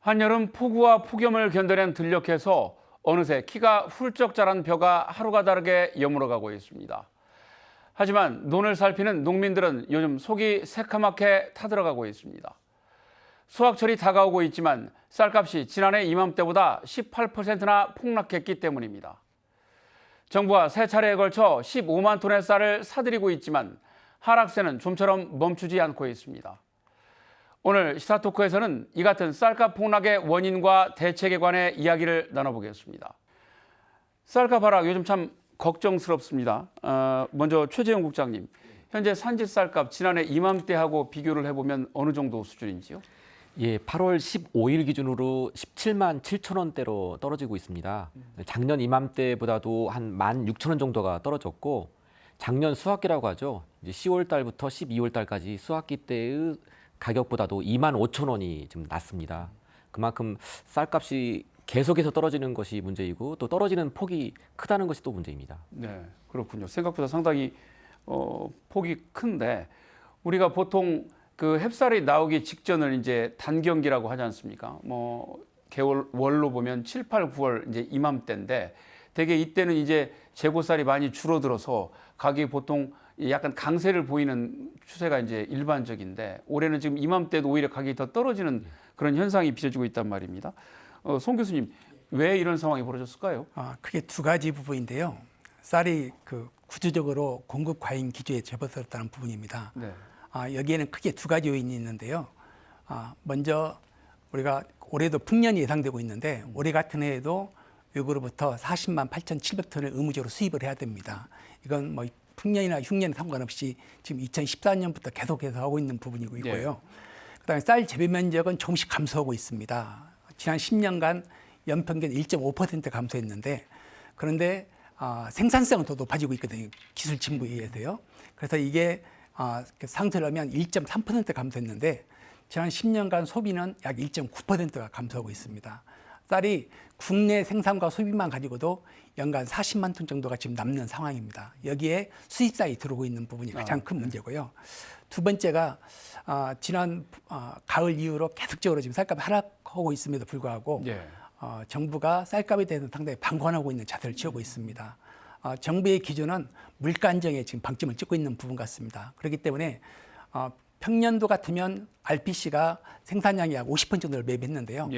한여름 폭우와 폭염을 견뎌낸 들녘에서 어느새 키가 훌쩍 자란 벼가 하루가 다르게 여물어가고 있습니다. 하지만 논을 살피는 농민들은 요즘 속이 새카맣게 타들어가고 있습니다. 수확철이 다가오고 있지만 쌀값이 지난해 이맘때보다 18%나 폭락했기 때문입니다. 정부가 세 차례에 걸쳐 15만 톤의 쌀을 사들이고 있지만 하락세는 좀처럼 멈추지 않고 있습니다. 오늘 시사토크에서는 이 같은 쌀값 폭락의 원인과 대책에 관해 이야기를 나눠보겠습니다. 쌀값 하락 요즘 참 걱정스럽습니다. 먼저 최재형 국장님, 현재 산지 쌀값 지난해 이맘때하고 비교를 해보면 어느 정도 수준인지요? 예, 8월 15일 기준으로 17만 7천 원대로 떨어지고 있습니다. 작년 이맘때보다도 한 16,000원 정도가 떨어졌고, 작년 수확기라고 하죠. 이제 10월 달부터 12월 달까지 수확기 때의 가격보다도 2만 5천 원이 좀 낮습니다. 그만큼 쌀값이 계속해서 떨어지는 것이 문제이고 또 떨어지는 폭이 크다는 것이 또 문제입니다. 네, 그렇군요. 생각보다 상당히 폭이 큰데 우리가 보통 그 햅쌀이 나오기 직전을 이제 단경기라고 하지 않습니까? 뭐 개월 월로 보면 7, 8, 9월 이제 이맘때인데 대개 이때는 이제 재고쌀이 많이 줄어들어서 가격이 보통 약간 강세를 보이는 추세가 이제 일반적인데 올해는 지금 이맘때도 오히려 가격이 더 떨어지는 그런 현상이 빚어지고 있단 말입니다. 송 교수님, 왜 이런 상황이 벌어졌을까요? 크게 두 가지 부분인데요. 쌀이 구조적으로 공급 과잉 기조에 접어들었다는 부분입니다. 네. 여기에는 크게 두 가지 요인이 있는데요. 먼저 우리가 올해도 풍년이 예상되고 있는데 올해 같은 해에도 외국으로부터 40만 8,700톤을 의무적으로 수입을 해야 됩니다. 이건 뭐 풍년이나 흉년 상관없이 지금 2014년부터 계속해서 하고 있는 부분이고 있고요. 그다음에 쌀 재배 면적은 조금씩 감소하고 있습니다. 지난 10년간 연평균 1.5% 감소했는데 그런데 생산성은 더 높아지고 있거든요. 기술 진보에 의해서요. 그래서 이게 상승을 하면 1.3% 감소했는데 지난 10년간 소비는 약 1.9%가 감소하고 있습니다. 쌀이 국내 생산과 소비만 가지고도 연간 40만 톤 정도가 지금 남는 상황입니다. 여기에 수입쌀이 들어오고 있는 부분이 가장 큰 문제고요. 두 번째가 지난 가을 이후로 계속적으로 지금 쌀값이 하락하고 있음에도 불구하고 정부가 쌀값에 대해서 상당히 방관하고 있는 자세를 취하고 있습니다. 정부의 기조는 물가 안정에 지금 방점을 찍고 있는 부분 같습니다. 그렇기 때문에 평년도 같으면 RPC가 생산량이 약 50% 정도를 매입했는데요.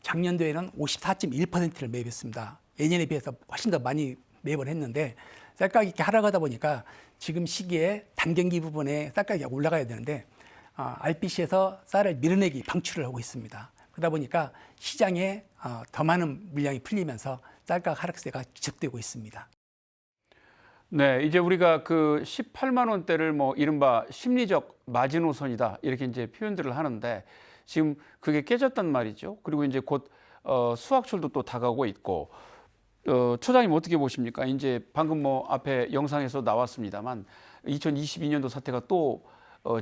작년도에는 54.1%를 매입했습니다. 예년에 비해서 훨씬 더 많이 매입을 했는데 쌀가격이 이렇게 하락하다 보니까 지금 시기에 단경기 부분에 쌀가격이 올라가야 되는데 RPC에서 쌀을 밀어내기 방출을 하고 있습니다. 그러다 보니까 시장에 더 많은 물량이 풀리면서 쌀가격 하락세가 지속되고 있습니다. 네, 이제 우리가 그 18만 원대를 뭐 이른바 심리적 마지노선이다 이렇게 이제 표현들을 하는데 지금 그게 깨졌단 말이죠. 그리고 이제 곧 수확철도 또 다가오고 있고 처장님 어떻게 보십니까? 이제 방금 뭐 앞에 영상에서 나왔습니다만 2022년도 사태가 또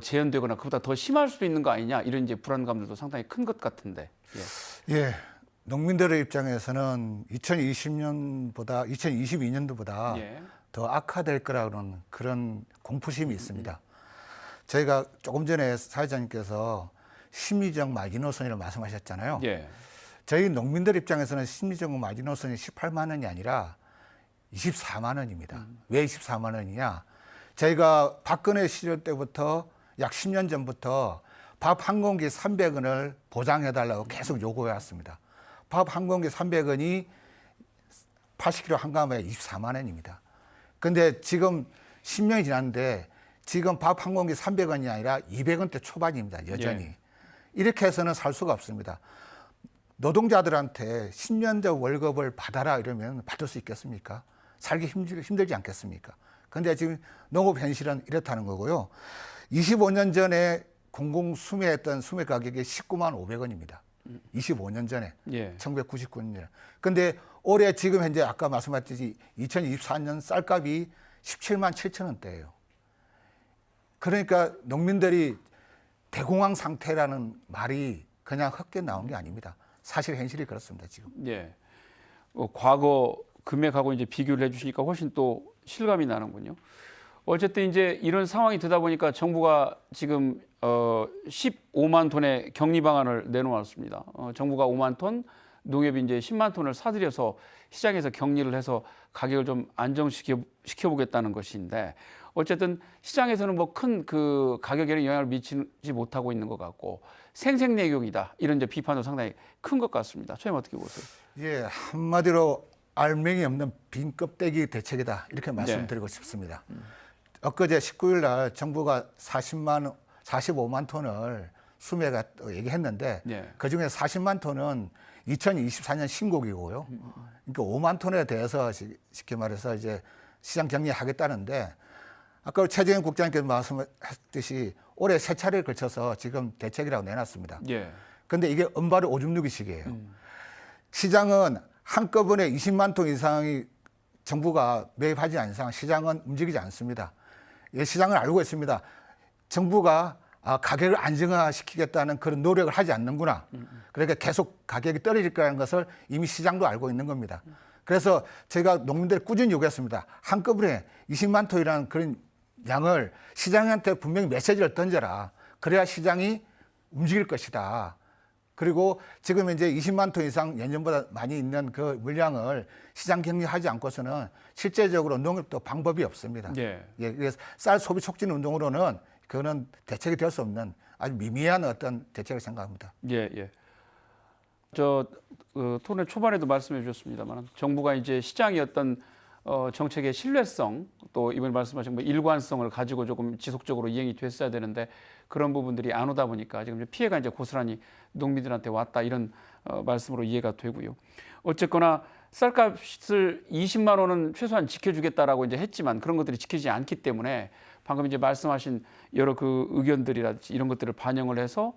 재현되거나 그보다 더 심할 수도 있는 거 아니냐 이런 이제 불안감들도 상당히 큰 것 같은데. 예, 농민들의 입장에서는 2022년도보다 더 악화될 거라는 그런 공포심이 있습니다. 저희가 조금 전에 사회자님께서 심리적 마지노선이라고 말씀하셨잖아요. 저희 농민들 입장에서는 심리적 마지노선이 18만 원이 아니라 24만 원입니다. 왜 24만 원이냐? 저희가 박근혜 시절 때부터 약 10년 전부터 밥 한 공기 300원을 보장해달라고 계속 요구해 왔습니다. 밥 한 공기 300원이 80kg 한 가마에 24만 원입니다. 근데 지금 10년이 지났는데 지금 밥 한 공기 300원이 아니라 200원대 초반입니다. 여전히. 이렇게 해서는 살 수가 없습니다. 노동자들한테 10년 전 월급을 받아라 이러면 받을 수 있겠습니까? 살기 힘들지 않겠습니까? 근데 지금 농업 현실은 이렇다는 거고요. 25년 전에 공공수매했던 수매 가격이 19만 500원입니다. 25년 전에, 1999년. 근데 올해 지금 현재 아까 말씀하셨듯이 2024년 쌀값이 17만 7천 원대예요. 그러니까 농민들이 대공황 상태라는 말이 그냥 헛게 나온 게 아닙니다. 사실 현실이 그렇습니다, 지금. 과거 금액하고 이제 비교를 해주시니까 훨씬 또 실감이 나는군요. 어쨌든 이제 이런 상황이 되다 보니까 정부가 지금 15만 톤의 격리 방안을 내놓았습니다. 정부가 5만 톤, 농협이 이제 10만 톤을 사들여서 시장에서 격리를 해서 가격을 좀 안정시켜 보겠다는 것인데, 어쨌든 시장에서는 뭐 큰 그 가격에는 영향을 미치지 못하고 있는 것 같고 생색내용이다, 이런 이제 비판도 상당히 큰 것 같습니다. 선생님 어떻게 보세요? 예, 한마디로 알맹이 없는 빈 껍데기 대책이다, 이렇게 말씀드리고 싶습니다. 엊그제 19일 날 정부가 45만 톤을 수매가 얘기했는데 그중에 40만 톤은 2024년 신고기고요. 그러니까 5만 톤에 대해서 쉽게 말해서 이제 시장 격리하겠다는데, 아까 최재형 국장님께서 말씀하셨듯이 올해 세 차례에 걸쳐서 지금 대책이라고 내놨습니다. 그런데 이게 은발의 오줌 누기식이에요. 시장은 한꺼번에 20만 톤 이상이 정부가 매입하지 않은 이상 시장은 움직이지 않습니다. 예, 시장은 알고 있습니다. 정부가 가격을 안정화시키겠다는 그런 노력을 하지 않는구나. 그러니까 계속 가격이 떨어질 거라는 것을 이미 시장도 알고 있는 겁니다. 그래서 제가 농민들을 꾸준히 요구했습니다. 한꺼번에 20만 톤이라는 그런 양을 시장한테 분명히 메시지를 던져라. 그래야 시장이 움직일 것이다. 그리고 지금 이제 20만 톤 이상 예년보다 많이 있는 그 물량을 시장 격리하지 않고서는 실제적으로 농협도 방법이 없습니다. 그래서 쌀 소비 촉진 운동으로는 그거는 대책이 될 수 없는 아주 미미한 어떤 대책을 생각합니다. 토론 초반에도 말씀해 주셨습니다만, 정부가 이제 시장의 어떤 정책의 신뢰성, 또 이번에 말씀하신 뭐 일관성을 가지고 조금 지속적으로 이행이 됐어야 되는데 그런 부분들이 안 오다 보니까 지금 피해가 이제 고스란히 농민들한테 왔다, 이런 말씀으로 이해가 되고요. 어쨌거나 쌀값을 20만 원은 최소한 지켜주겠다라고 이제 했지만 그런 것들이 지키지 않기 때문에 방금 이제 말씀하신 여러 그 의견들이라든지 이런 것들을 반영을 해서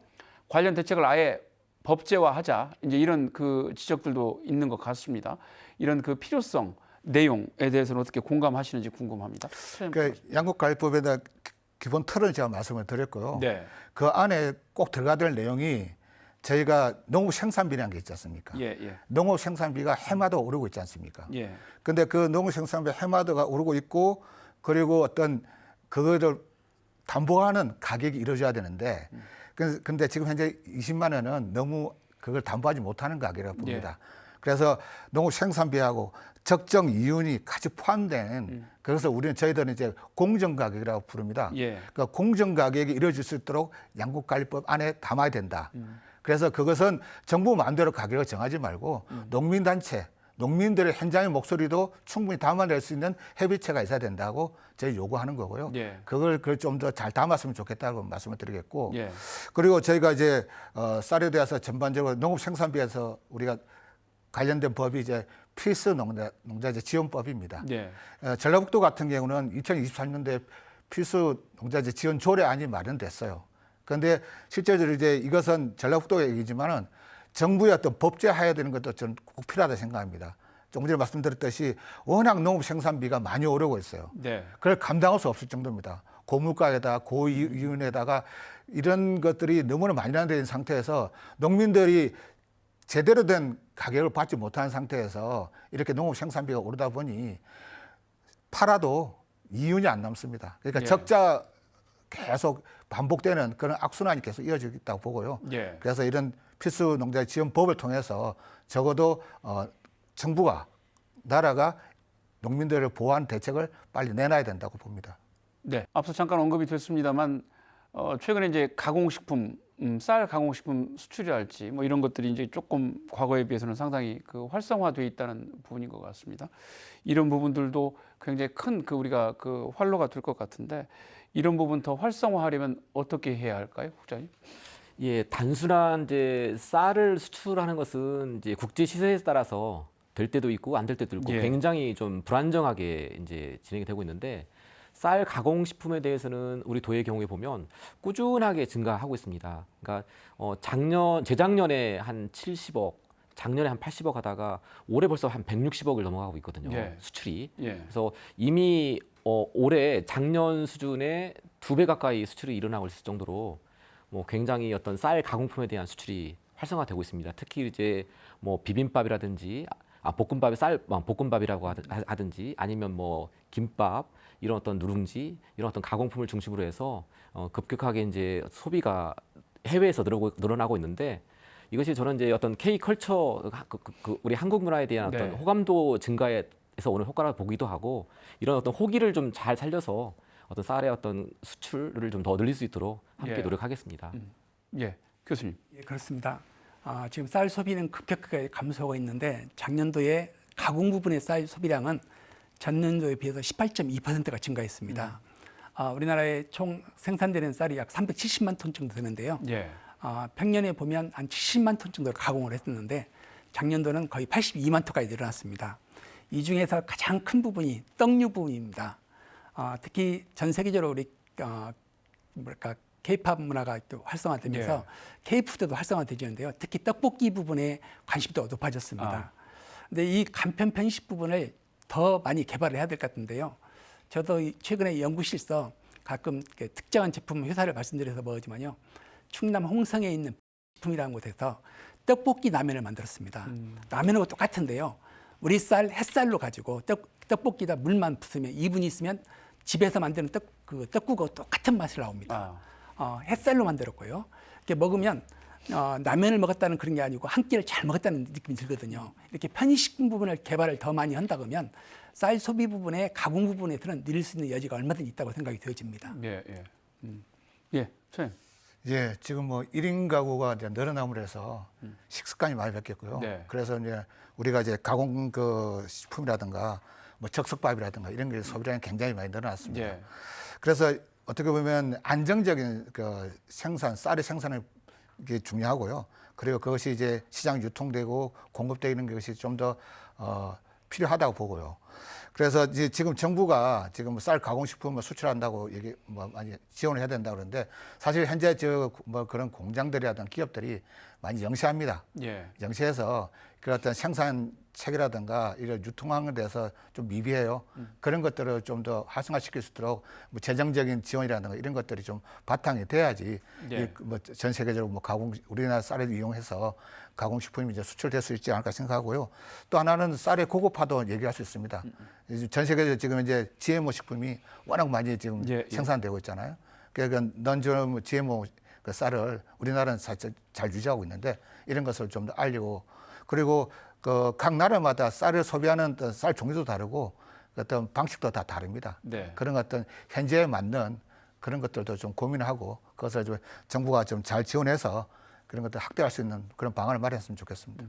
관련 대책을 아예 법제화하자, 이제 이런 그 지적들도 있는 것 같습니다. 이런 그 필요성, 내용에 대해서는 어떻게 공감하시는지 궁금합니다. 그러니까 양국가입법에 대한 기본 틀은 제가 말씀을 드렸고요. 그 안에 꼭 들어가야 될 내용이 저희가 농업 생산비라는 게 있지 않습니까? 농업 생산비가 해마다 오르고 있지 않습니까? 근데 그 농업 생산비 해마다가 오르고 있고, 그리고 어떤 그거를 담보하는 가격이 이루어져야 되는데, 근데 지금 현재 20만 원은 너무 그걸 담보하지 못하는 가격이라고 봅니다. 그래서 농업 생산비하고 적정 이윤이 같이 포함된, 그래서 저희들은 이제 공정 가격이라고 부릅니다. 그러니까 공정 가격이 이루어질 수 있도록 양국관리법 안에 담아야 된다. 그래서 그것은 정부 마음대로 가격을 정하지 말고 농민단체, 농민들의 현장의 목소리도 충분히 담아낼 수 있는 협의체가 있어야 된다고 저희 요구하는 거고요. 그걸 좀 더 잘 담았으면 좋겠다고 말씀을 드리겠고, 그리고 저희가 이제 쌀에 대해서 전반적으로 농업 생산비에서 우리가 관련된 법이 이제 필수 농자재 지원법입니다. 전라북도 같은 경우는 2023년도에 필수 농자재 지원 조례안이 마련됐어요. 그런데 실제적으로 이제 이것은 전라북도의 얘기지만은 정부의 어떤 법제화해야 되는 것도 저는 꼭 필요하다 생각합니다. 조금 전에 말씀드렸듯이 워낙 농업 생산비가 많이 오르고 있어요. 그걸 감당할 수 없을 정도입니다. 고물가에다 고이윤에다가 이런 것들이 너무나 많이 나는 상태에서 농민들이 제대로 된 가격을 받지 못하는 상태에서 이렇게 농업 생산비가 오르다 보니 팔아도 이윤이 안 남습니다. 그러니까 적자 계속 반복되는 그런 악순환이 계속 이어지고 있다고 보고요. 그래서 이런 필수 농자 지원법을 통해서 적어도 정부가, 나라가 농민들을 보호하는 대책을 빨리 내놔야 된다고 봅니다. 앞서 잠깐 언급이 됐습니다만 최근에 이제 가공식품, 쌀 가공식품 수출이랄지 뭐 이런 것들이 이제 조금 과거에 비해서는 상당히 그 활성화되어 있다는 부분인 것 같습니다. 이런 부분들도 굉장히 큰 우리가 그 활로가 될 것 같은데, 이런 부분 더 활성화하려면 어떻게 해야 할까요, 국장님? 단순한 이제 쌀을 수출하는 것은 이제 국제 시세에 따라서 될 때도 있고 안 될 때도 있고 굉장히 좀 불안정하게 이제 진행이 되고 있는데, 쌀 가공식품에 대해서는 우리 도의 경우에 보면 꾸준하게 증가하고 있습니다. 그러니까 재작년에 한 70억, 작년에 한 80억 하다가 올해 벌써 한 160억을 넘어가고 있거든요. 수출이. 그래서 이미 올해 작년 수준의 2배 가까이 수출이 일어나고 있을 정도로 뭐 굉장히 어떤 쌀 가공품에 대한 수출이 활성화되고 있습니다. 특히 이제 뭐 비빔밥이라든지 볶음밥에 볶음밥이라고 하든지 아니면 뭐 김밥 이런 어떤 누룽지 이런 어떤 가공품을 중심으로 해서 급격하게 이제 소비가 해외에서 늘어나고 있는데 이것이 저는 이제 어떤 K컬처 우리 한국 문화에 대한 어떤 네. 호감도 증가에서 오는 효과를 보기도 하고 이런 어떤 호기를 좀 잘 살려서 어떤 쌀의 어떤 수출을 좀 더 늘릴 수 있도록 함께 예. 노력하겠습니다. 예, 교수님. 예, 그렇습니다. 지금 쌀 소비는 급격하게 감소하고 있는데 작년도에 가공 부분의 쌀 소비량은 전년도에 비해서 18.2%가 증가했습니다. 우리나라에 총 생산되는 쌀이 약 370만 톤 정도 되는데요. 예. 평년에 보면 한 70만 톤 정도 가공을 했었는데 작년도는 거의 82만 톤까지 늘어났습니다. 이 중에서 가장 큰 부분이 떡류 부분입니다. 특히 전 세계적으로 우리 K-팝 문화가 또 활성화되면서 K-푸드도 활성화되는데요. 특히 떡볶이 부분에 관심도가 높아졌습니다. 근데 이 간편 편식 부분을 더 많이 개발을 해야 될 것 같은데요. 저도 최근에 연구실서 가끔 특정한 제품 회사를 말씀드려서 뭐지만요. 충남 홍성에 있는 식품이라는 곳에서 떡볶이 라면을 만들었습니다. 라면하고 똑같은데요. 우리 쌀, 햇쌀로 가지고 떡볶이에다 물만 부으면 2분 있으면 집에서 만드는 떡국하고 똑같은 맛이 나옵니다. 햇쌀로 만들었고요. 이렇게 먹으면 라면을 먹었다는 그런 게 아니고 한 끼를 잘 먹었다는 느낌이 들거든요. 이렇게 편의식품 부분을 개발을 더 많이 한다 그러면 쌀 소비 부분에 가공 부분에서는 늘릴 수 있는 여지가 얼마든지 있다고 생각이 되어집니다. 예, 예. 예, 선생님. 예, 지금 뭐 1인 가구가 이제 늘어남으로 해서 식습관이 많이 바뀌었고요. 네. 그래서 이제 우리가 이제 가공 식품이라든가 뭐 즉석밥이라든가 이런 게 소비량이 굉장히 많이 늘어났습니다. 예. 그래서 어떻게 보면 안정적인 쌀의 생산이 이게 중요하고요. 그리고 그것이 이제 시장 유통되고 공급되는 것이 좀 더 필요하다고 보고요. 그래서 이제 지금 정부가 지금 쌀 가공식품을 수출한다고 많이 지원을 해야 된다 그러는데 사실 현재 그런 공장들이라든가 기업들이 많이 영세합니다. 예. 영세해서 그런 어떤 생산 체계라든가 이런 유통하는 데서 좀 미비해요. 그런 것들을 좀 더 활성화시킬 수 있도록 뭐 재정적인 지원이라든가 이런 것들이 좀 바탕이 돼야지 네. 전 세계적으로 뭐 우리나라 쌀을 이용해서 가공식품이 이제 수출될 수 있지 않을까 생각하고요. 또 하나는 쌀의 고급화도 얘기할 수 있습니다. 전 세계적으로 지금 이제 GMO 식품이 워낙 많이 지금 생산되고 있잖아요. 그러니까 non GMO 그 쌀을 우리나라는 잘 유지하고 있는데 이런 것을 좀 더 알리고 그리고 각 나라마다 쌀을 소비하는 쌀 종류도 다르고 어떤 방식도 다 다릅니다. 네. 그런 어떤 현재에 맞는 그런 것들도 좀 고민하고 그것을 좀 정부가 좀 잘 지원해서 그런 것들 확대할 수 있는 그런 방안을 마련했으면 좋겠습니다.